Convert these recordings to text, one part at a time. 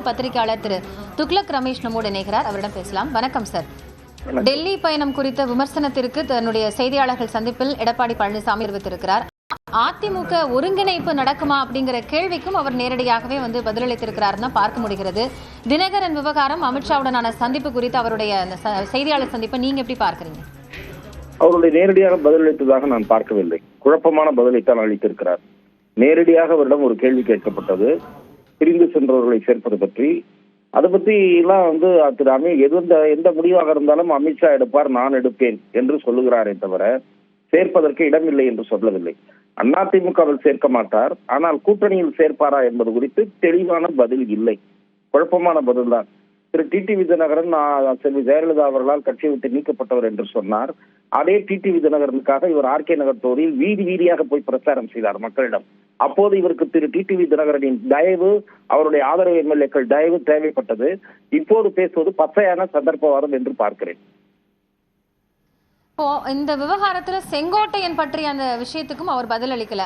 பத்திரிகையாளர் திரு துக்ளக் ரமேஷ் நம்மோடு இணைகிறார். அவரிடம் பேசலாம். வணக்கம் சார். டெல்லி பயணம் குறித்த விமர்சனத்திற்கு தன்னுடைய செய்தியாளர்கள் சந்திப்பில் எடப்பாடி பழனிசாமி தெரிவித்திருக்கிறார். அதிமுக ஒருங்கிணைப்பு நடக்குமா அப்படிங்கிற கேள்விக்கும் அவர் நேரடியாகவே பதிலளித்திருக்கிறார் தான் பார்க்க முடிகிறது. தினகரன் விவகாரம், அமித்ஷாவுடனான சந்திப்பு குறித்து அவருடைய செய்தியாளர் சந்திப்பை நீங்க எப்படி பார்க்கறீங்க? அவருடைய நேரடியாக பதிலளித்ததாக நான் பார்க்கவில்லை. குழப்பமான பதிலைத்தான் அளித்திருக்கிறார். நேரடியாக அவரிடம் ஒரு கேள்வி கேட்கப்பட்டது, பிரிந்து சென்றவர்களை சேர்ப்பது பற்றி. அதை பற்றி எல்லாம் திரு எந்த முடிவாக இருந்தாலும் அமித்ஷா எடுப்பார், நான் எடுப்பேன் என்று சொல்லுகிறாரே தவிர சேர்ப்பதற்கு இடமில்லை என்று சொல்லவில்லை. அதிமுகவில் சேர்க்க மாட்டார், ஆனால் கூட்டணியில் சேர்ப்பாரா என்பது குறித்து தெளிவான பதில் இல்லை. குழப்பமான பதில் தான். திரு டிடிவி தினகரன் செல்வி ஜெயலலிதா அவர்களால் கட்சியை விட்டு நீக்கப்பட்டவர் என்று சொன்னார். அதே டிடிவி தினகரனுக்காக இவர் ஆர்கே நகர் தொகுதியில் வீதி வீதியாக போய் பிரச்சாரம் செய்தார் மக்களிடம். அப்போது இவருக்கு திரு டிடிவி தினகரனின் தயவு, அவருடைய ஆதரவு எம்எல்ஏக்கள் தயவு தேவைப்பட்டது. இப்போது பேசுவது பச்சையான சந்தர்ப்பவாதம் என்று பார்க்கிறேன். இந்த விவகாரத்துல செங்கோட்டையன் பற்றிய அந்த விஷயத்துக்கும் அவர் பதில் அளிக்கல.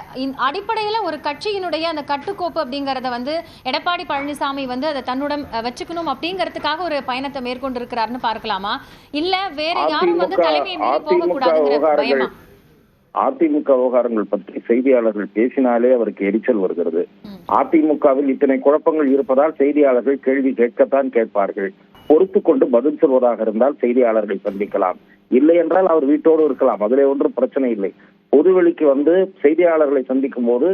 அடிப்படையில ஒரு கட்சியினுடைய அந்த கட்டுக்கோப்பு அப்படிங்கறத எடப்பாடி பழனிசாமி அதை தன்னுடன் வச்சுக்கணும் அப்படிங்கறதுக்காக ஒரு பயணத்தை மேற்கொண்டிருக்கிறார்னு பார்க்கலாமா, இல்ல வேற யாரும் தலைமையை மீறி போக கூடாதுங்கிற பயமா? அதிமுக விவகாரங்கள் பற்றி செய்தியாளர்கள் பேசினாலே அவருக்கு எரிச்சல் வருகிறது. அதிமுகவில் இத்தனை குழப்பங்கள் இருப்பதால் செய்தியாளர்கள் கேள்வி கேட்கத்தான் கேட்பார்கள். பொறுத்து கொண்டு பதில் சொல்வதாக இருந்தால் செய்தியாளர்களை சந்திக்கலாம், இல்லை என்றால் அவர் வீட்டோடு இருக்கலாம். அதிலே ஒன்றும் பிரச்சனை இல்லை. பொதுவெளிக்கு செய்தியாளர்களை சந்திக்கும் போது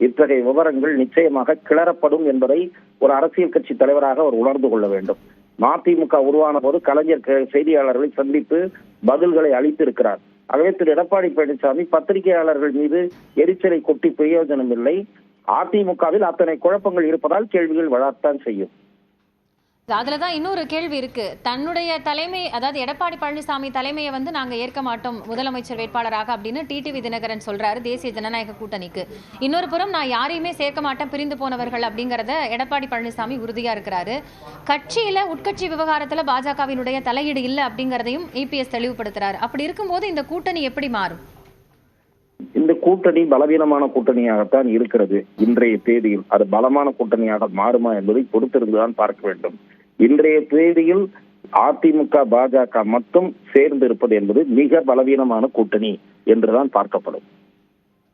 இத்தகைய விவரங்கள் நிச்சயமாக கிளறப்படும் என்பதை ஒரு அரசியல் கட்சி தலைவராக அவர் உணர்ந்து கொள்ள வேண்டும். மதிமுக உருவான போது கலைஞர் செய்தியாளர்களை சந்தித்து பதில்களை அளித்திருக்கிறார். ஆகவே திரு எடப்பாடி பழனிசாமி பத்திரிகையாளர்கள் மீது எரிச்சலை கொட்டி பிரயோஜனம் இல்லை. அதிமுகவில் அத்தனை குழப்பங்கள் இருப்பதால் கேள்விகள் வளரத்தான் செய்யும். அதுலதான் இன்னொரு கேள்வி இருக்கு. தன்னுடைய தலைமை, அதாவது எடப்பாடி பழனிசாமி தலைமையை நாங்க ஏற்க மாட்டோம் முதலமைச்சர் வேட்பாளராக அப்படின்னு டிடிவி தினகரன் சொல்றாரு தேசிய ஜனநாயக கூட்டணிக்கு. இன்னொரு புறம் நான் யாரையுமே சேர்க்க மாட்டேன், பிரிந்து போனவர்கள் அப்படிங்கறத எடப்பாடி பழனிசாமி உறுதியா இருக்கிறாரு. கட்சியில உட்கட்சி விவகாரத்துல பாஜகவினுடைய தலையீடு இல்லை அப்படிங்கறதையும் இபிஎஸ் தெளிவுபடுத்துறாரு. அப்படி இருக்கும்போது இந்த கூட்டணி எப்படி மாறும்? இந்த கூட்டணி பலவீனமான கூட்டணியாகத்தான் இருக்கிறது. இன்றைய தேதியில் அது பலமான கூட்டணியாக மாறுமா என்பதை பொறுத்திருந்துதான் பார்க்க வேண்டும். இன்றைய தேதியில் அதிமுக பாஜக மட்டும் சேர்ந்து இருப்பது என்பது மிக பலவீனமான கூட்டணி என்றுதான் பார்க்கப்படும்.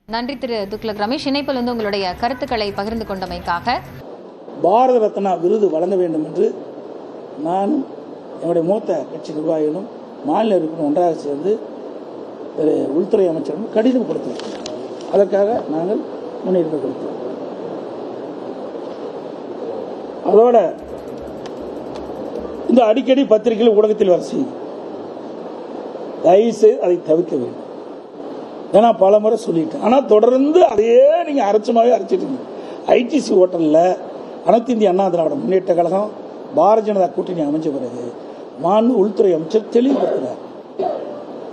நன்றி திரு துக்ளக் ரமேஷ். இணைப்பில் உங்களுடைய கருத்துக்களை பகிர்ந்து கொண்டமைக்காக. பாரத ரத்னா விருது வழங்க வேண்டும் என்று நானும் என்னுடைய மூத்த கட்சி நிர்வாகிகளும் மாநில உறுப்பினர் ஒன்றாக சேர்ந்து உள்துறை அமைச்சரும் கடிதம் கொடுத்திருக்கிறோம். அதற்காக நாங்கள் முன்னுரிமை கொடுத்தோம். அதோட இந்த அடிக்கடி பத்திரிகைகள் ஊடகத்தில் வர செய்யும், தயவுசெய்து அதை தவிர்க்க வேண்டும். ஏன்னா பல முறை சொல்லிட்டேன், ஆனால் தொடர்ந்து அதையே நீங்க அரைச்சமாவே அரைச்சிட்டு. ஐடிசி ஹோட்டலில் அனைத்து இந்திய அண்ணா திராவிட முன்னேற்ற கழகம் பாரதிய ஜனதா கூட்டணி அமைச்ச பிறகு உள்துறை அமைச்சர் தெளிவுபடுத்தினார்,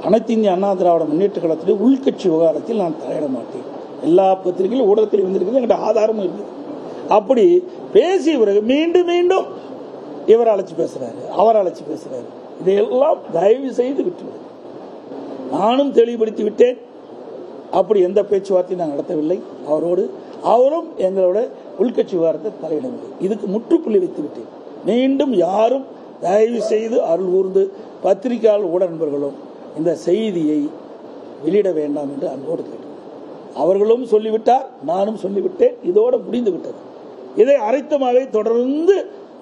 அனைத்து இந்திய அண்ணா திராவிட முன்னேற்ற கழகத்திலே உள்கட்சி விவகாரத்தில் நான் தலையிட மாட்டேன். எல்லா பத்திரிகைகளும் ஊடகத்தில் வந்திருக்கிறது, என்கிட்ட ஆதாரமும் இருக்குது. அப்படி பேசிய பிறகு மீண்டும் மீண்டும் இவர் அழைச்சி பேசுறாரு, அவர் அழைச்சி பேசுறாரு. இதையெல்லாம் தயவு செய்து விட்டுவிடு. நானும் தெளிவுபடுத்தி விட்டேன். அப்படி எந்த பேச்சுவார்த்தையும் நான் நடத்தவில்லை அவரோடு. அவரும் எங்களோட உள்கட்சி விவகாரத்தை தலையிடவில்லை. இதுக்கு முற்றுப்புள்ளி வைத்து விட்டேன். மீண்டும் யாரும் தயவு செய்து அருள் கூர்ந்து பத்திரிகையாளர் ஊடக நண்பர்களும் இந்த செய்தியை வெளியிட வேண்டாம் என்று அன்போடு கேட்டேன். அவர்களும் சொல்லிவிட்டார், நானும் சொல்லிவிட்டேன். இதோடு முடிந்து விட்டது. இதை அரைத்தமாகவே தொடர்ந்து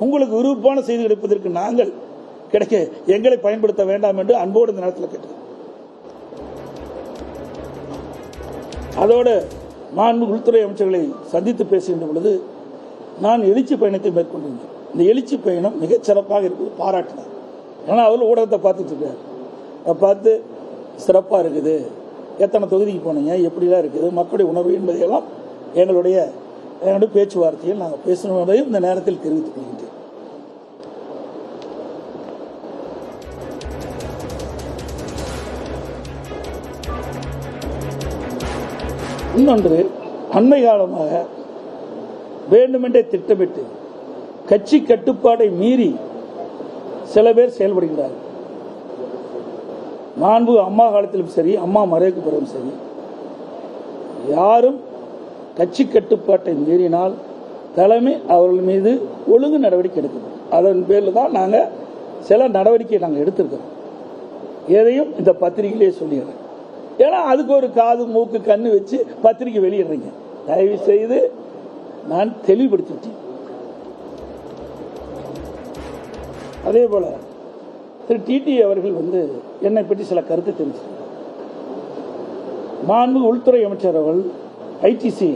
உங்களுக்கு விருப்பமான செய்தி கிடைப்பதற்கு நாங்கள் எங்களை பயன்படுத்த வேண்டாம் என்று அன்போடு இந்த நேரத்தில் கேட்டேன். அதோடு மாண்பு உள்துறை அமைச்சர்களை சந்தித்து பேசுகின்ற பொழுது நான் எழுச்சி பயணத்தை மேற்கொண்டிருந்தேன். இந்த எழுச்சி பயணம் மிகச் சிறப்பாக இருப்பது பாராட்டினார். ஏன்னா அவர் ஊடகத்தை பார்த்துட்டு இருக்கார். பார்த்து சிறப்பாக இருக்குது, எத்தனை தொகுதிக்கு போனீங்க, எப்படிலாம் இருக்குது மக்களுடைய உணர்வு என்பதையெல்லாம் எங்களுடைய பேச்சுவார்த்தையில் நாங்கள் பேசணும் என்பதையும் இந்த நேரத்தில் தெரிவித்துக் கொள்கின்றேன். இன்னொன்று, அண்மை காலமாக வேண்டுமென்றே திட்டமிட்டு கட்சி கட்டுப்பாடை மீறி சில பேர் செயல்படுகிறார்கள். மாண்பு அம்மா காலத்திலும் சரி, அம்மா மறைவுக்கு பிறகும் சரி, யாரும் கட்சி கட்டுப்பாட்டை மீறினால் தலைமை அவர்கள் மீது ஒழுங்கு நடவடிக்கை எடுக்கணும். அதன் பேரில் தான் நாங்கள் சில நடவடிக்கை நாங்கள் எடுத்திருக்கிறோம். எதையும் இந்த பத்திரிகையிலே சொல்லிடுறேன். ஏன்னா அதுக்கு ஒரு காது மூக்கு கண்ணு வச்சு பத்திரிகை வெளியிடுறீங்க. தயவு செய்து நான் தெளிவுபடுத்திட்டேன். அதே போல திரு டிடி அவர்கள் என்னை பற்றி சில கருத்து தெரிவித்தார். மாண்பு உள்துறை அமைச்சர் அவர்கள் ஐடிசி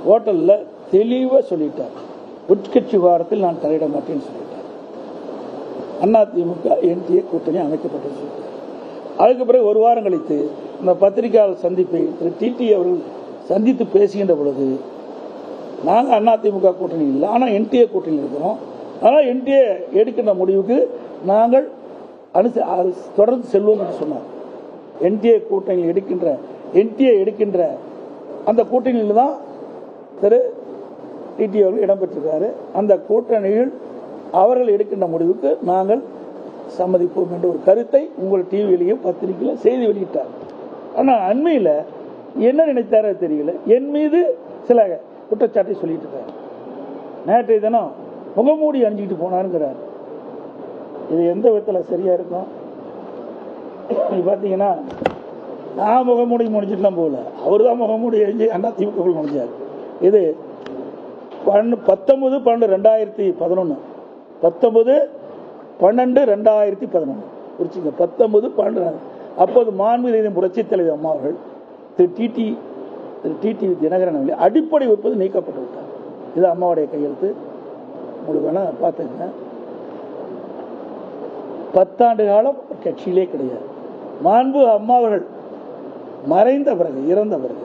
ஹோட்டலில் தெளிவாக சொல்லிட்டார், உட்கட்சி விவகாரத்தில் நான் தலையிட மாட்டேன்னு சொல்லிட்டார். அதிமுக என்டிஏ கூட்டணி அமைக்கப்பட்டது சொல்லிட்டார். அதுக்கு பிறகு ஒரு வாரம் கழித்து இந்த பத்திரிகையாளர் சந்திப்பை திரு டிடி அவர்கள் சந்தித்து பேசுகின்ற பொழுது, நாங்கள் அதிமுக கூட்டணி இல்லை, ஆனால் என்டிஏ கூட்டணி இருக்கிறோம், ஆனால் என்டிஏ எடுக்கின்ற முடிவுக்கு நாங்கள் தொடர்ந்து செல்வோம் என்று சொன்னார். என்டிஏ எடுக்கின்ற அந்த கூட்டணியில் தான் திரு டிடி அவர்கள் இடம்பெற்றிருக்காரு. அந்த கூட்டணியில் அவர்கள் எடுக்கின்ற முடிவுக்கு நாங்கள் சம்மதிப்போம் என்ற ஒரு கருத்தை உங்கள் டிவியிலையும் பத்திரிகையிலும் செய்தி வெளியிட்டார். ஆனால் அண்மையில் என்ன நினைத்தாரோ தெரியல, என் மீது சில குற்றச்சாட்டை சொல்லிட்டு இருக்காரு. நேற்றைய தினம் முகமூடி அணிஞ்சிக்கிட்டு போனாருங்கிறார். இது எந்த விதத்தில் சரியா இருக்கும்? நீ பார்த்தீங்கன்னா நான் முகமூடி முடிஞ்சிட்டுலாம் போகல, அவர் தான் முகமூடி அணிஞ்சு அதிமுக முடிஞ்சார். இது 19/12/2011 19/12/2011 குறிச்சிங்க. 19/12 அப்போது மாண்புமிகு புரட்சித் தலைவர் அம்மா அவர்கள் திரு டிடி தினகரன் அவர்கள் அடிப்படை உறுப்பு நீக்கப்பட்டு விட்டார். இது அம்மாவுடைய கையெழுத்து, உங்களுக்கு வேணா பார்த்துங்க. 10 ஆண்டு காலம் கட்சியிலே கிடையாது. மாண்பு அம்மா அவர்கள் மறைந்த பிறகு, இறந்த பிறகு,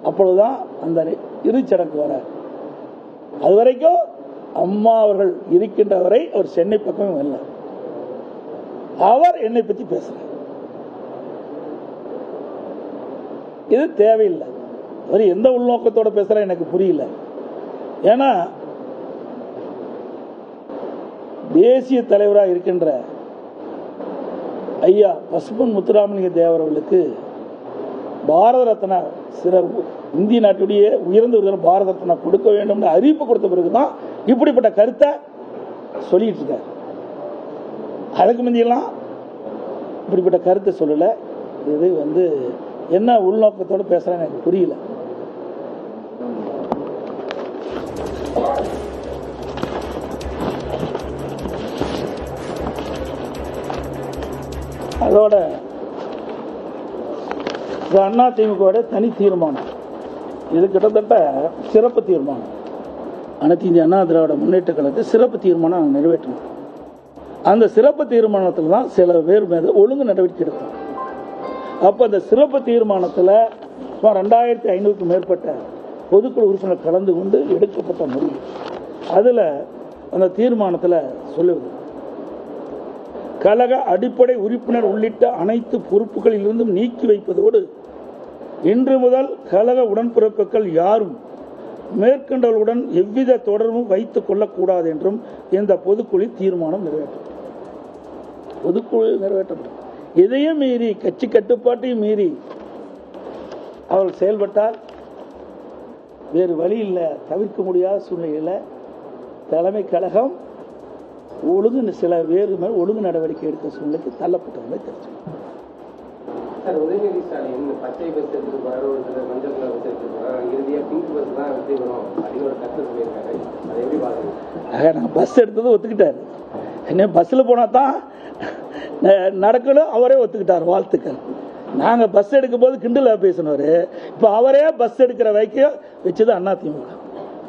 அப்பொழுதுதான் அந்த இறுதிச்சடங்கு வர. அது வரைக்கும் அம்மா அவர்கள் இருக்கின்ற வரை அவர் சென்னை பக்கமே வரல. அவர் என்னை பற்றி பேசுறார். இது தேவையில்லை. அவர் எந்த உள்நோக்கத்தோட பேசுற எனக்கு புரியல. ஏன்னா தேசிய தலைவராக இருக்கின்ற ஐயா பசும்பொன் முத்துராமலிங்க தேவர்களுக்கு பாரத ரத்னா இந்திய நாட்டுடைய உயர்ந்த விருதான பாரத ரத்னா கொடுக்க வேண்டும் அறிவிப்பு கொடுத்த பிறகுதான் இப்படிப்பட்ட கருத்தை சொல்லிட்டு இருக்காரு. அதுக்கு முந்தியெல்லாம் இப்படிப்பட்ட கருத்தை சொல்லல. இது என்ன உள்நோக்கத்தோடு பேசுறேன்னு எனக்கு புரியல. அதோட அதிமுக தனி தீர்மானம், இது கிட்டத்தட்ட சிறப்பு தீர்மானம். அனைத்து இந்திய அண்ணா திராவிட முன்னேற்ற கழகத்தை சிறப்பு தீர்மானம் நிறைவேற்றணும். அந்த சிறப்பு தீர்மானத்தில் தான் சில பேர் மீது ஒழுங்கு நடவடிக்கை எடுத்தோம். அப்போ அந்த சிறப்பு தீர்மானத்தில் 2500க்கும் மேற்பட்ட பொதுக்குழு உறுப்பினர் கலந்து கொண்டு எடுக்கப்பட்ட முடிவு. அதில் அந்த தீர்மானத்தில் சொல்லுவது, கழக அடிப்படை உறுப்பினர் உள்ளிட்ட அனைத்து பொறுப்புகளிலிருந்தும் நீக்கி வைப்பதோடு இன்று முதல் கழக உடன்பிறப்புகள் யாரும் மேற்கொண்டவர்களுடன் எவ்வித தொடர்பும் வைத்துக் கொள்ளக்கூடாது என்றும் இந்த பொதுக்குழு தீர்மானம் நிறைவேற்றப்பட்டது. இதையும் மீறி, கட்சி கட்டுப்பாட்டையும் மீறி அவர்கள் செயல்பட்டால் வேறு வழி இல்லை, தவிர்க்க முடியாத சூழ்நிலையில் தலைமை கழகம் சில வேறு மேல் ஒழுங்கு நடவடிக்கை எடுக்க சூழ்நிலைக்கு தள்ளப்பட்டவங்களை தெரிஞ்சு. உதயநிதி ஸ்டாலின் பச்சை பஸ் எடுத்துட்டு போறாரு, ஒரு சில மஞ்சள் கலர் பஸ் எடுத்துட்டு போறாரு, இறுதியா பிங்க் பஸ் தான் வெற்றி வரும் அப்படின்னு ஒரு கருத்து சொல்லியிருக்காரு. அதை எப்படி பாருங்க? நான் பஸ் எடுத்தது ஒத்துக்கிட்டாரு. என்ன பஸ்ஸில் போனால் தான் நடக்கணும், அவரே ஒத்துக்கிட்டார். வாழ்த்துக்கள். நாங்கள் பஸ் எடுக்கும் போது கிண்டலாக பேசினவர், இப்போ அவரே பஸ் எடுக்கிற வைக்க வச்சது அதிமுக.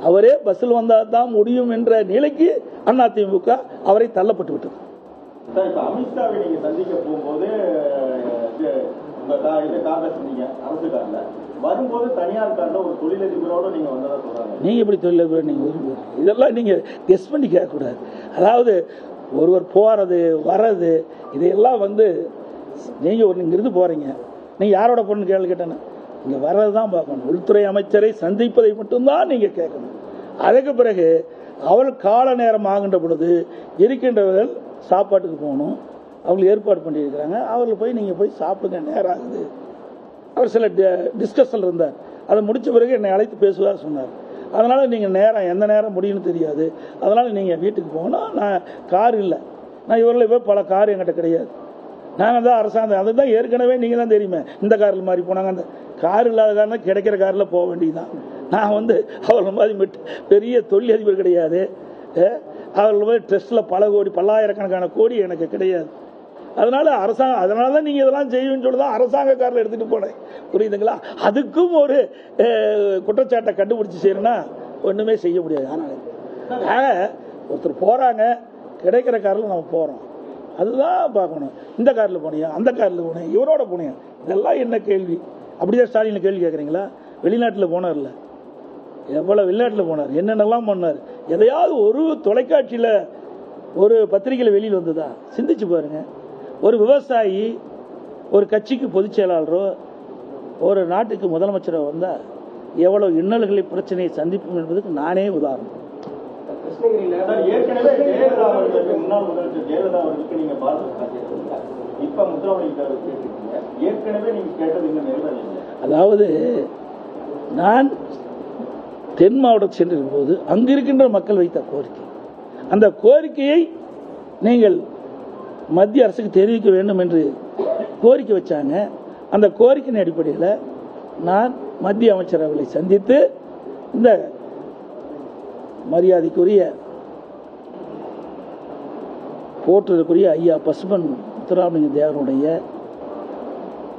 அவரே பஸ்ஸில் வந்தால் தான் முடியும் என்ற நிலைக்கு அதிமுக அவரை தள்ளப்பட்டு விட்டது. அமித்ஷாவை நீங்க சந்திக்க போகும்போது வரும்போது தனியார் கார்ல ஒரு தொழிலதிபரோட நீங்க வந்ததா சொல்றாங்க. நீங்க எப்படி தொழிலதிபர்? நீங்க இதெல்லாம் நீங்க கெஸ் பண்ணி கேட்கக்கூடாது. அதாவது ஒருவர் போறது வர்றது இதையெல்லாம் நீங்க இங்கிருந்து போறீங்க, நீங்க யாரோட போறன்னு கேள்வி கேட்டேன்னு இங்க வர்றதுதான் பார்க்கணும். உள்துறை அமைச்சரை சந்திப்பதை மட்டும்தான் நீங்க கேட்கணும். அதுக்கு பிறகு அவள் கால நேரம் ஆகின்ற பொழுது இருக்கின்றவர்கள் சாப்பாட்டுக்கு போகணும், அவங்களுக்கு ஏற்பாடு பண்ணியிருக்கிறாங்க, அவர்கள் போய் நீங்கள் போய் சாப்பிடுங்க, நேரம் ஆகுது. அவர் சில டிஸ்கஷன் இருந்தார். அதை முடித்த பிறகு என்னை அழைத்து பேசுவதாக சொன்னார். அதனால் நீங்கள் நேரம் எந்த நேரம் முடியும்னு தெரியாது. அதனால் நீங்கள் வீட்டுக்கு போனால் நான் கார் இல்லை, நான் இவரில் இப்போ பல கார் என்கிட்ட கிடையாது. நாங்கள் தான் அரசாங்கம், அதுதான் ஏற்கனவே நீங்கள் தான் தெரியுமே, இந்த காரில் மாறி போனாங்க. அந்த கார் இல்லாத காரணம் கிடைக்கிற காரில் போக வேண்டியதுதான். நான் அவர்கள் மாதிரி பெரிய தொழிலதிபர் கிடையாது. அவர்கள் மாதிரி ட்ரெஸ்ட்டில் பல கோடி பல்லாயிரக்கணக்கான கோடி எனக்கு கிடையாது. அதனால தான் நீங்கள் இதெல்லாம் செய்யுன்னு சொல்லி தான் அரசாங்க காரில் எடுத்துகிட்டு போனேன். புரியுதுங்களா? அதுக்கும் ஒரு குற்றச்சாட்டை கண்டுபிடிச்சி செய்யணும்னா ஒன்றுமே செய்ய முடியாது. ஆனால் ஒருத்தர் போகிறாங்க, கிடைக்கிற காரில் நம்ம போகிறோம், அதுதான் பார்க்கணும். இந்த காரில் போனியா, அந்த காரில் போனேன், இவரோட போனியா, இதெல்லாம் என்ன கேள்வி? அப்படிதான் ஸ்டாலின் கேள்வி கேட்குறீங்களா? வெளிநாட்டில் போனார்ல, எவ்வளோ வெளிநாட்டில் போனார், என்னென்னலாம் பண்ணார், எதையாவது ஒரு தொலைக்காட்சியில் ஒரு பத்திரிகையில் வெளியில் வந்ததா? சிந்திச்சு பாருங்க. ஒரு விவசாயி ஒரு கட்சிக்கு பொதுச் செயலாளரோ ஒரு நாட்டுக்கு முதலமைச்சரோ வந்தால் எவ்வளோ இன்னல்களை பிரச்சனையை சந்திப்போம் என்பதுக்கு நானே உதாரணம். ஏற்கனவே ஜெயலலிதா அவர்களுக்கு, முன்னாள் முதலமைச்சர் ஜெயலலிதா அவர்களுக்கு நீங்க பாதுகாப்பு இப்ப முத்துராமலிங்க கேட்டிருக்கீங்க. ஏற்கனவே நீங்க கேட்டது இன்னும் நிறைவேறவில்லை. அதாவது நான் தென் மாவட்டம் சென்றிருக்கும் போது அங்கு இருக்கின்ற மக்கள் வைத்த கோரிக்கை, அந்த கோரிக்கையை நீங்கள் மத்திய அரசுக்கு தெரிவிக்க வேண்டும் என்று கோரிக்கை வச்சாங்க. அந்த கோரிக்கையின் அடிப்படையில் நான் மத்திய அமைச்சர் அவர்களை சந்தித்து இந்த மரியாதைக்குரிய போற்றுதற்குரிய ஐயா பசும்பொன் முத்துராமலிங்க தேவருடைய